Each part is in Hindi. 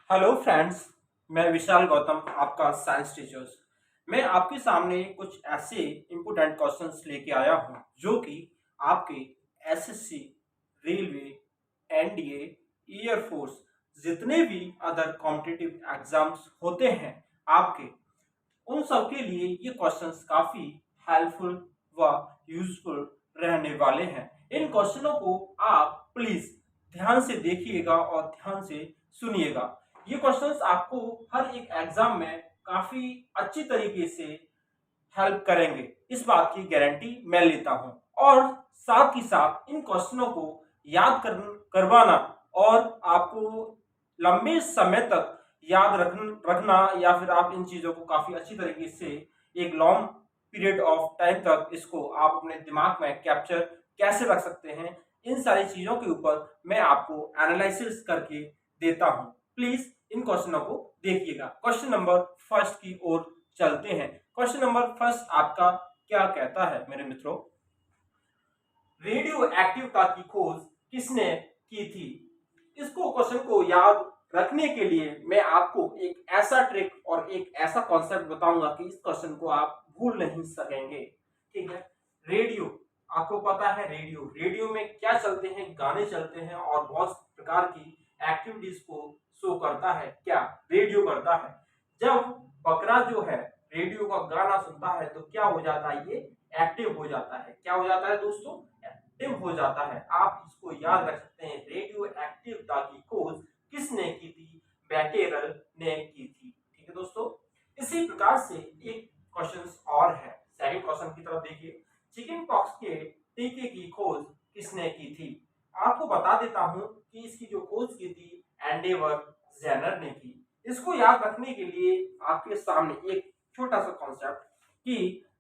Hello friends. मैं विशाल गौतम, आपका साइंस टीचर्स। मैं आपके सामने कुछ ऐसे इम्पोर्टेंट क्वेश्चंस लेके आया हूँ जो कि आपके एसएससी, रेलवे, एनडीए, एयरफोर्स, जितने भी अदर कॉम्पिटिटिव एग्जाम्स होते हैं आपके, उन सब के लिए ये क्वेश्चंस काफी हेल्पफुल व यूजफुल रहने वाले हैं। इन क्वेश्चनों को आप प्लीज ध्यान से देखिएगा और ध्यान से सुनिएगा। ये क्वेश्चंस आपको हर एक एग्जाम में काफी अच्छी तरीके से हेल्प करेंगे, इस बात की गारंटी मैं लेता हूं। और साथ ही साथ इन क्वेश्चनों को करवाना और आपको लंबे समय तक याद रखना या फिर आप इन चीजों को काफी अच्छी तरीके से एक लॉन्ग पीरियड ऑफ टाइम तक इसको आप अपने दिमाग में कैप्चर कैसे रख सकते हैं, इन सारी चीजों के ऊपर मैं आपको एनालिसिस करके देता हूं। प्लीज इन क्वेश्चनों को देखिएगा। क्वेश्चन नंबर फर्स्ट की ओर चलते हैं। क्वेश्चन नंबर फर्स्ट आपका क्या कहता है मेरे मित्रों? रेडियो एक्टिवता की खोज किसने की थी? इसको क्वेश्चन को याद रखने के लिए मैं आपको एक ऐसा ट्रिक और एक ऐसा कॉन्सेप्ट बताऊंगा कि इस क्वेश्चन को आप भूल नहीं सकेंगे। ठीक है, रेडियो, आपको पता है रेडियो में क्या चलते हैं? गाने चलते हैं और बहुत प्रकार की एक्टिविटीज को शो करता है। क्या रेडियो करता है? जब बकरा जो है रेडियो का गाना सुनता है तो क्या हो जाता है? ये एक्टिव हो जाता है। क्या हो जाता है दोस्तों? एक्टिव हो जाता है। आप इसको याद रख सकते हैं। रेडियो एक्टिवता की खोज किसने की थी? बैटेरल ने की थी। ठीक है दोस्तों, इसी प्रकार से एक क्वेश्चन और है। सेकंड क्वेश्चन की तरफ देखिए। चिकन पॉक्स के टीके की खोज किसने की थी? आपको बता देता हूं कि इसकी जो खोज की थी एंडेवर जेनर ने की। इसको याद रखने के लिए आपके सामने एक छोटा सा कॉन्सेप्ट कि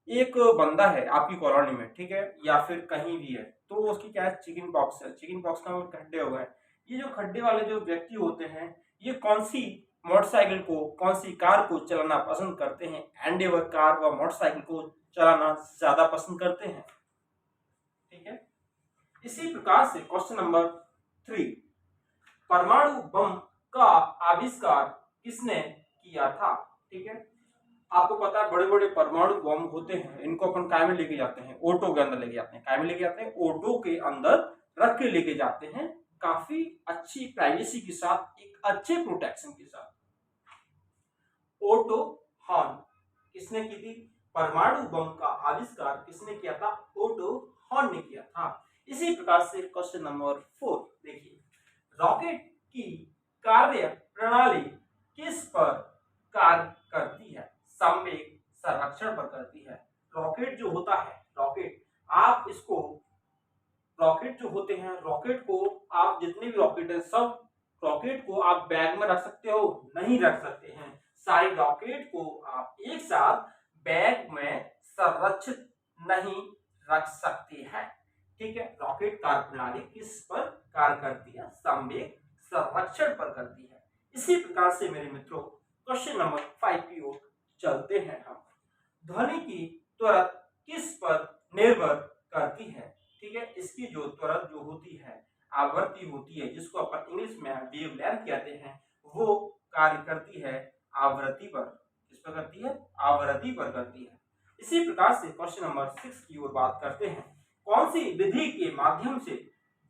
एक बंदा है आपकी कॉलोनी में, ठीक है, या फिर कहीं भी है, तो उसकी क्या है? चिकन पॉक्स है। चिकन पॉक्स का खड्डे हो गए। ये जो खड्डे वाले जो व्यक्ति होते हैं, ये कौन सी मोटरसाइकिल को, कौन सी कार को चलाना पसंद करते हैं? एंडेवर कार व मोटरसाइकिल को चलाना ज्यादा पसंद करते हैं। ठीक है, इसी प्रकार से क्वेश्चन नंबर 3, परमाणु बम का आविष्कार किसने किया था? ठीक है, आपको पता है बड़े बड़े परमाणु बम होते हैं, इनको अपन काय में लेके जाते हैं? ऑटो के अंदर लेके जाते हैं। काय में लेके जाते हैं? ऑटो के अंदर रख के लेके जाते हैं, काफी अच्छी प्राइवेसी के साथ, एक अच्छे प्रोटेक्शन के साथ। ओटो हॉर्न किसने की थी? परमाणु बम का आविष्कार किसने किया था? ओटो हॉर्न ने किया था। इसी प्रकार से क्वेश्चन नंबर 4 देखिए। रॉकेट की कार्य प्रणाली किस पर कार्य करती है? संवेग संरक्षण पर करती है। रॉकेट जो होता है, रॉकेट, आप इसको, रॉकेट जो होते हैं, रॉकेट को आप, जितने भी रॉकेट है, सब रॉकेट को आप बैग में रख सकते हो? नहीं रख सकते हैं। सारे रॉकेट को आप एक साथ बैग में संरक्षित नहीं रख सकते हैं। ठीक है, रॉकेट कार्य प्रणाली किस पर कार्य करती है? संवेग संरक्षण पर करती है। इसी प्रकार से मेरे मित्रों क्वेश्चन नंबर 5 की ओर चलते हैं हम। ध्वनि की त्वरक किस पर निर्भर करती है? ठीक है, इसकी जो त्वरक जो होती है, आवृत्ति होती है, जिसको अपन इंग्लिश में वेवलेंथ कहते हैं, वो कार्य करती है आवृत्ति पर। किस पर करती है? आवृत्ति पर करती है। इसी प्रकार से क्वेश्चन नंबर 6 की ओर बात करते हैं। कौन सी विधि के माध्यम से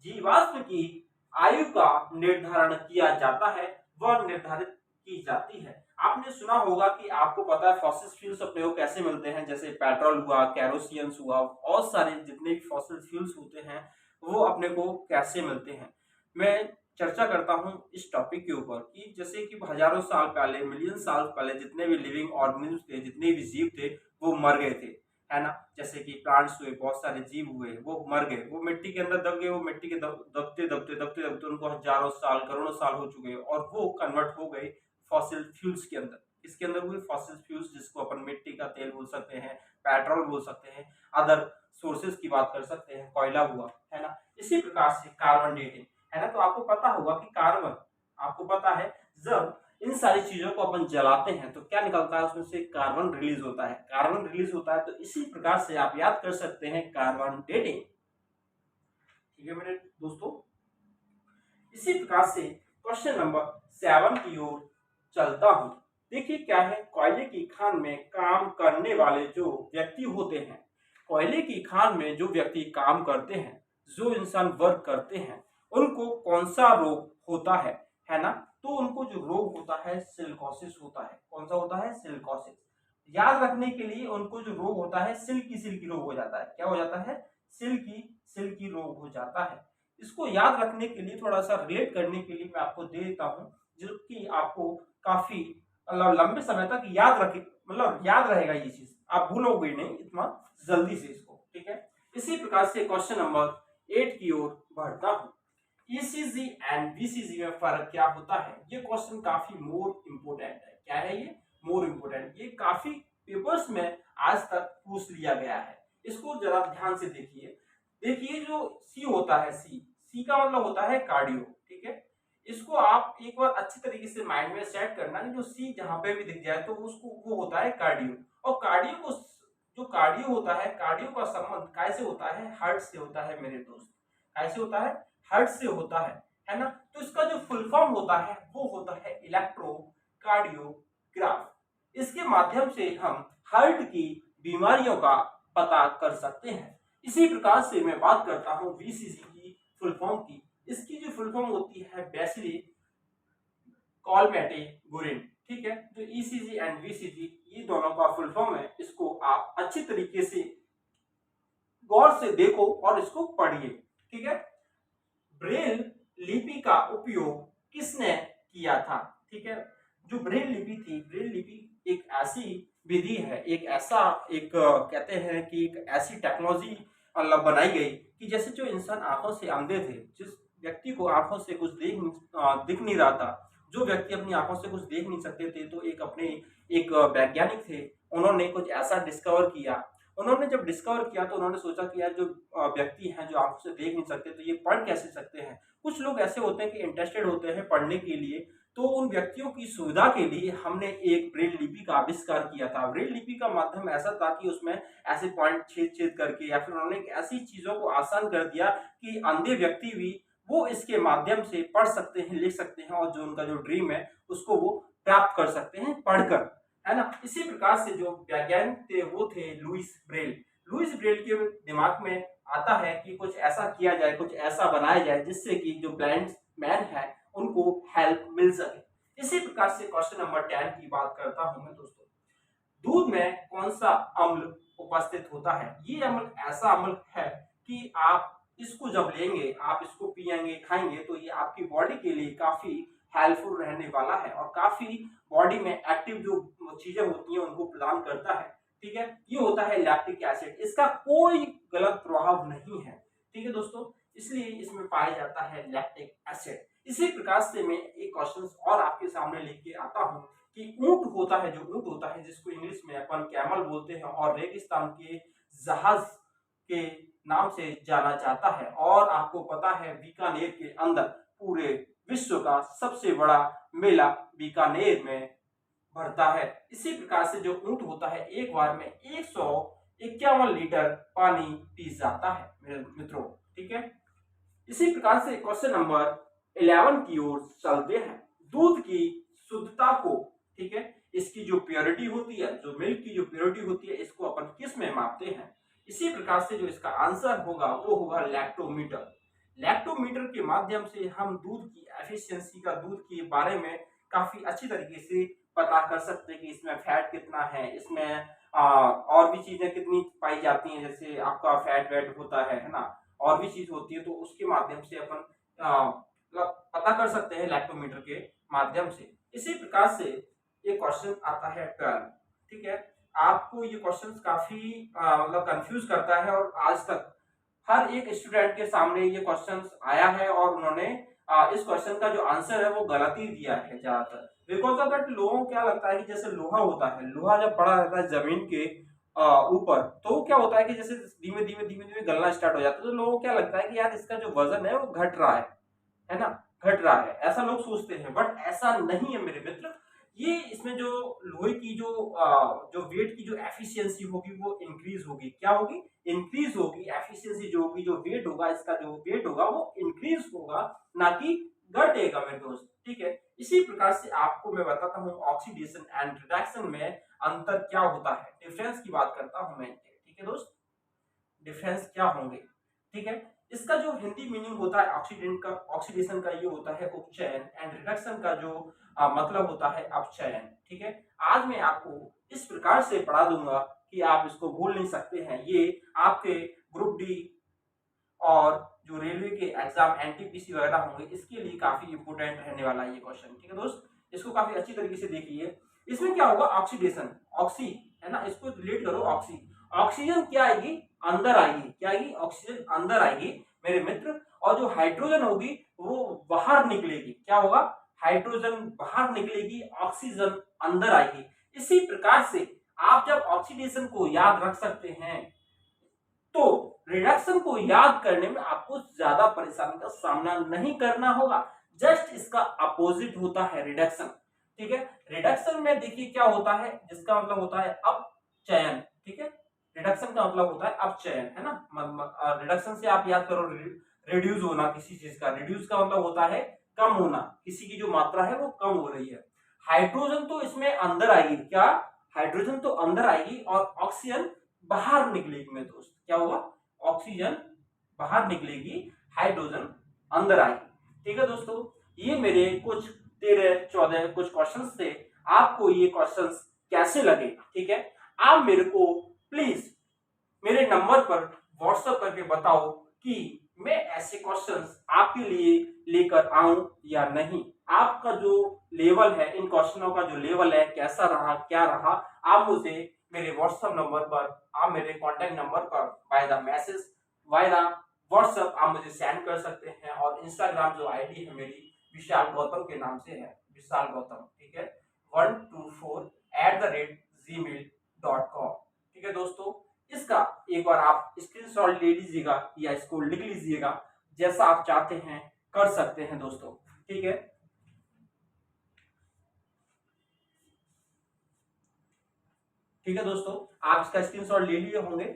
जीवाश्म की आयु का निर्धारण किया जाता है, वह निर्धारित की जाती है? आपने सुना होगा कि, आपको पता है फॉसिल फ्यूल्स अपने को कैसे मिलते हैं, जैसे पेट्रोल हुआ, कैरोसिन हुआ, और सारे जितने भी फॉसिल फ्यूल्स होते हैं वो अपने को कैसे मिलते हैं। मैं चर्चा करता हूं इस टॉपिक के ऊपर कि जैसे कि हजारों साल पहले, मिलियन साल पहले जितने भी लिविंग ऑर्गेनिज्म थे, जितने भी जीव थे, वो मर गए थे, है ना। जैसे कि प्लांट्स हुए, बहुत सारे जीव हुए, वो मर गए, वो मिट्टी के अंदर दब गए, वो मिट्टी के दबते दबते दबते दबते उनको हजारों साल, करोड़ों साल हो चुके, और वो कन्वर्ट हो गए फॉसिल फ्यूल्स के अंदर। इसके अंदर हुए फॉसिल फ्यूल्स, जिसको अपन मिट्टी का तेल बोल सकते हैं, पेट्रोल बोल सकते हैं, अदर सोर्सेज की बात कर सकते हैं, कोयला हुआ, है ना। इसी प्रकार से कार्बन डेटिंग, है ना। तो आपको पता होगा कि कार्बन, आपको पता है जब इन सारी चीजों को अपन जलाते हैं तो क्या निकलता है? उसमें से कार्बन रिलीज होता है। कार्बन रिलीज होता है, तो इसी प्रकार से आप याद कर सकते हैं कार्बन डेटिंग। ठीक है मेरे दोस्तों, इसी प्रकार से क्वेश्चन नंबर 7 की ओर चलता हूं। देखिए क्या है, कोयले की खान में काम करने वाले जो व्यक्ति होते हैं, कोयले की खान में जो व्यक्ति काम करते हैं, जो इंसान वर्क करते हैं, उनको कौन सा रोग होता है ना? तो उनको जो रोग होता है सिलिकोसिस होता है। कौन सा होता है? सिलिकोसिस। याद रखने के लिए उनको जो रोग होता है सिल्की रोग हो जाता है। क्या हो जाता है? सिल्की रोग हो जाता है। इसको याद रखने के लिए, थोड़ा सा रिलेट करने के लिए मैं आपको दे देता हूँ, जो कि आपको काफी लंबे समय तक याद रखे, मतलब याद रहेगा ये चीज, आप भूलोगे नहीं इतना जल्दी से इसको। ठीक है, इसी प्रकार से क्वेश्चन नंबर 8 की ओर बढ़ता हूँ। ईसीजी एंड बीसीजी में फर्क क्या होता है? ये क्वेश्चन काफी मोर इम्पोर्टेंट है। क्या है ये? More important. ये काफी पेपर्स में आज तक पूछ लिया गया है। इसको जरा ध्यान से देखिए। देखिए जो सी होता है, सी का मतलब होता है कार्डियो। ठीक है, इसको आप एक बार अच्छी तरीके से माइंड में सेट करना कि जो सी जहां पे भी दिख जाए तो उसको वो होता है कार्डियो। और कार्डियो को, जो कार्डियो होता है, कार्डियो का संबंध कैसे होता है? हार्ट से होता है मेरे दोस्त। कैसे होता है? हार्ट से होता है ना? तो इसका जो फुल फॉर्म होता है वो होता है इलेक्ट्रोकार्डियोग्राफ। इसके माध्यम से हम हार्ट की बीमारियों का पता कर सकते हैं। इसी प्रकार से मैं बात करता हूं बीसीजी की फुल फॉर्म की। इसकी जो फुल फॉर्म होती है बेसिली कॉलमेटेगुरिन। ठीक है, जो ईसीजी एंड बीसीजी ये दोनों का फुल फॉर्म है। इसको आप अच्छी तरीके से गौर से देखो और इसको पढ़िए। ठीक है, ब्रेल लिपि का उपयोग किसने किया था? ठीक है, जो ब्रेल लिपि थी, ब्रेल लिपि एक ऐसी विधि है, एक ऐसा एक कहते हैं कि एक ऐसी टेक्नोलॉजी मतलब बनाई गई कि जैसे जो इंसान आंखों से अंधे थे, जिस व्यक्ति को आंखों से कुछ दिख नहीं रहा था, जो व्यक्ति अपनी आंखों से कुछ देख नहीं सकते थे, तो एक वैज्ञानिक थे, उन्होंने कुछ ऐसा डिस्कवर किया। उन्होंने जब डिस्कवर किया तो उन्होंने सोचा कि यार जो व्यक्ति हैं जो आंखों से देख नहीं सकते, तो ये पढ़ कैसे सकते हैं? कुछ लोग ऐसे होते हैं कि इंटरेस्टेड होते हैं पढ़ने के लिए, तो उन व्यक्तियों की सुविधा के लिए हमने एक ब्रेल लिपि का आविष्कार किया था। ब्रेल लिपि का माध्यम ऐसा था कि उसमें ऐसे पॉइंट छेद करके, या फिर उन्होंने ऐसी चीजों को आसान कर दिया कि अंधे व्यक्ति भी वो इसके माध्यम से पढ़ सकते हैं, लिख सकते हैं, और जो उनका जो ड्रीम है उसको वो प्राप्त कर सकते हैं पढ़कर, है ना? इसी प्रकार से जो वैज्ञानिक थे वो थे लुईस ब्रेल। लुईस ब्रेल के दिमाग में आता है कि कुछ ऐसा किया जाए, कुछ ऐसा बनाया जाए जिससे कि जो ब्लाइंड मैन है उनको हेल्प मिल सके। इसी प्रकार से क्वेश्चन नंबर 10 की बात करता हूं मैं दोस्तों। दूध में कौन सा अम्ल उपस्थित होता है? ये अम्ल ऐसा अम्ल है कि आप इसको जब लेंगे, आप इसको पिएंगे, खाएंगे, तो ये आपकी बॉडी के लिए काफी हेल्पफुल रहने वाला है और काफी बॉडी में एक्टिव जो चीजें होती हैं उनको प्रदान करता है। ठीक है, ये होता है लैक्टिक एसिड। इसका कोई गलत प्रभाव नहीं है। ठीक है दोस्तों, इसलिए इसमें पाया जाता है लैक्टिक एसिड। इसी प्रकार से मैं एक क्वेश्चन और आपके सामने लेके आता हूं कि ऊंट होता है, जो ऊंट होता है जिसको इंग्लिश में अपन कैमल बोलते हैं और रेगिस्तान के जहाज के नाम से जाना जाता है, और आपको पता है बीकानेर के अंदर पूरे विश्व का सबसे बड़ा मेला बीकानेर में भरता है। इसी प्रकार से जो ऊंट होता है एक बार में 151 लीटर पानी पी जाता है मेरे मित्रों। ठीक है, इसी प्रकार से क्वेश्चन नंबर 11 की ओर चलते हैं। दूध की शुद्धता को, ठीक है, इसकी जो प्योरिटी होती है, जो मिल्क की जो प्योरिटी होती है, इसको अपन किस में मापते हैं? इसी प्रकार से जो इसका आंसर होगा वो होगा लैक्टोमीटर। लैक्टोमीटर के माध्यम से हम दूध की एफिशिएंसी का, दूध के बारे में काफी अच्छी तरीके से पता कर सकते हैं कि इसमें फैट कितना है, इसमें और भी चीजें कितनी पाई जाती हैं, जैसे आपका फैट वेट होता है ना, और भी चीज होती है, तो उसके माध्यम से अपन पता कर सकते हैं लैक्टोमीटर के माध्यम से। इसी प्रकार से ये क्वेश्चन आता है 12। ठीक है, आपको ये क्वेश्चन काफी मतलब कंफ्यूज करता है, और आज तक हर एक स्टूडेंट के सामने ये क्वेश्चन आया है और उन्होंने इस क्वेश्चन का जो आंसर है वो गलत ही दिया है ज्यादातर। बिकॉज ऑफ दैट लोगों को क्या लगता है कि जैसे लोहा होता है, लोहा जब पड़ा रहता है जमीन के ऊपर, तो क्या होता है कि जैसे धीमे धीमे गलना स्टार्ट हो जाता है, तो लोगों को क्या लगता है कि यार इसका जो वजन है वो घट रहा है ना, घट रहा है, ऐसा लोग सोचते हैं। बट ऐसा नहीं है मेरे मित्र। ये इसमें जो लोहे की जो वेट की जो एफिशिएंसी होगी वो इंक्रीज होगी। क्या होगी? इंक्रीज होगी। एफिशिएंसी जो होगी, जो वेट होगा, इसका जो वेट होगा वो इंक्रीज होगा, ना कि घटेगा मेरे दोस्त, ठीक है। इसी प्रकार से आपको मैं बताता हूँ ऑक्सीडेशन एंड रिडक्शन में अंतर क्या होता है, डिफरेंस की बात करता हूँ मैं, ठीक है दोस्त, डिफरेंस क्या होंगे, ठीक है। इसका जो हिंदी मीनिंग होता है ऑक्सीडेंट का, ऑक्सीडेशन का ये होता है उपचयन एंड रिडक्शन का जो मतलब होता है अपचयन, ठीक है। आज मैं आपको इस प्रकार से पढ़ा दूंगा कि आप इसको भूल नहीं सकते हैं। ये आपके ग्रुप डी और जो रेलवे के एग्जाम एनटीपीसी वगैरह होंगे इसके लिए काफी इंपोर्टेंट रहने वाला है ये क्वेश्चन, ठीक है दोस्त। इसको काफी अच्छी तरीके से देखिए। इसमें क्या होगा, ऑक्सीडेशन, ऑक्सी है ना, इसको रिलेट करो ऑक्सी, ऑक्सीजन क्या आएगी, अंदर आएगी, क्या आएगी, ऑक्सीजन अंदर आएगी मेरे मित्र, और जो हाइड्रोजन होगी वो बाहर निकलेगी, क्या होगा, हाइड्रोजन बाहर निकलेगी, ऑक्सीजन अंदर आएगी। इसी प्रकार से आप जब ऑक्सीडेशन को याद रख सकते हैं तो रिडक्शन को याद करने में आपको ज्यादा परेशानी का सामना नहीं करना होगा। जस्ट इसका अपोजिट होता है रिडक्शन, ठीक है। रिडक्शन में देखिए क्या होता है, जिसका मतलब होता है अपचयन, ठीक है। रिडक्शन का मतलब होता है अपचयन, है ना। रिडक्शन से आप याद करो रिड्यूस होना किसी चीज का, रिड्यूस का मतलब होता है कम होना, किसी की जो मात्रा है वो कम हो रही है। हाइड्रोजन तो इसमें अंदर आएगी, क्या, हाइड्रोजन तो अंदर आएगी और ऑक्सीजन बाहर निकलेगी मेरे दोस्त, क्या होगा, ऑक्सीजन बाहर निकलेगी, हाइड्रोजन अंदर आएगी, ठीक है दोस्तों। ये मेरे कुछ 13-14 कुछ क्वेश्चंस थे। आपको ये क्वेश्चंस कैसे लगे, ठीक है, आप मेरे को प्लीज मेरे नंबर पर व्हाट्सएप करके बताओ कि मैं ऐसे क्वेश्चंस आपके लिए लेकर आऊं या नहीं। आपका जो लेवल है, इन क्वेश्चनों का जो लेवल है कैसा रहा, क्या रहा, आप मुझे मेरे व्हाट्सएप नंबर पर, आप मेरे कॉन्टेक्ट नंबर पर by the message, by the WhatsApp आप मुझे सेंड कर सकते हैं। और इंस्टाग्राम जो आईडी है मेरी विशाल गौतम के नाम से है, विशाल गौतम, ठीक है, 124@gmail.com, ठीक है दोस्तों। इसका एक बार आप स्क्रीनशॉट ले लीजिएगा या इसको लिख लीजिएगा, जैसा आप चाहते हैं कर सकते हैं दोस्तों, ठीक है। ठीक है दोस्तों, आप इसका स्क्रीनशॉट ले लिए होंगे।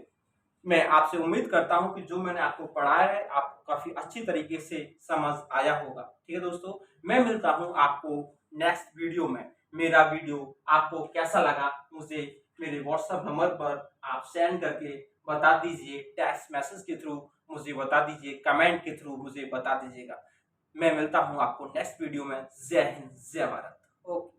मैं आपसे उम्मीद करता हूं कि जो मैंने आपको पढ़ाया है आपको काफी अच्छी तरीके से समझ आया होगा, ठीक है दोस्तों। मैं मिलता हूं आपको नेक्स्ट वीडियो में। मेरा वीडियो आपको कैसा लगा मुझे मेरे व्हाट्सएप नंबर पर आप सेंड करके बता दीजिए, टेक्स्ट मैसेज के थ्रू मुझे बता दीजिए, कमेंट के थ्रू मुझे बता दीजिएगा। मैं मिलता हूं आपको नेक्स्ट वीडियो में। जय हिंद, जय भारत। ओके।